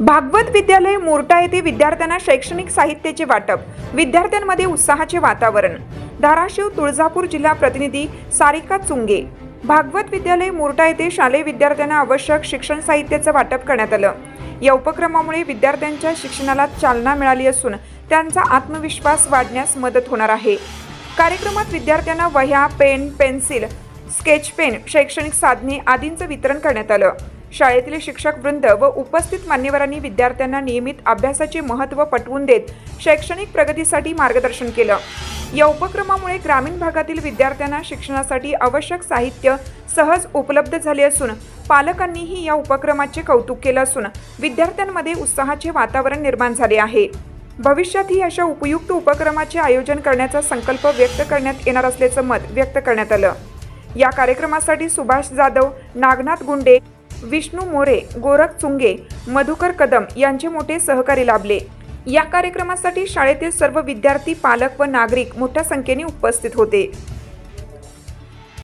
भागवत विद्यालय मोर्टा येथे विद्यार्थ्यांना शैक्षणिक साहित्याचे वाटप, विद्यार्थ्यांमध्ये उत्साहाचे वातावरण। धाराशिव तुळजापूर जिल्हा प्रतिनिधी सारिका चुंगे। भागवत विद्यालय मोर्टा येथे शालेय विद्यार्थ्यांना आवश्यक शिक्षण साहित्याचे वाटप करण्यात आलं। या उपक्रमामुळे विद्यार्थ्यांच्या शिक्षणाला चालना मिळाली असून त्यांचा आत्मविश्वास वाढण्यास मदत होणार आहे। कार्यक्रमात विद्यार्थ्यांना वह्या, पेन, पेन्सिल, स्केच पेन, शैक्षणिक साधने आदींचे वितरण करण्यात आलं। शाळेतील शिक्षक वृंद व उपस्थित मान्यवरांनी विद्यार्थ्यांना नियमित अभ्यासाचे महत्त्व पटवून देत शैक्षणिक प्रगतीसाठी मार्गदर्शन केलं। या उपक्रमामुळे ग्रामीण भागातील विद्यार्थ्यांना शिक्षणासाठी आवश्यक साहित्य सहज उपलब्ध झाले असून पालकांनीही या उपक्रमाचे कौतुक केले असून विद्यार्थ्यांमध्ये उत्साहाचे वातावरण निर्माण झाले आहे। भविष्यातही अशा उपयुक्त उपक्रमाचे आयोजन करण्याचा संकल्प व्यक्त करण्यात येणार असल्याचं मत व्यक्त करण्यात आलं। या कार्यक्रमासाठी सुभाष जाधव, नागनाथ गुंडे, विष्णू मोरे, गोरख चुंगे, मधुकर कदम यांचे मोठे सहकारी लाभले। या कार्यक्रमासाठी शाळेतील सर्व विद्यार्थी, पालक व नागरिक मोठ्या संख्येने उपस्थित होते।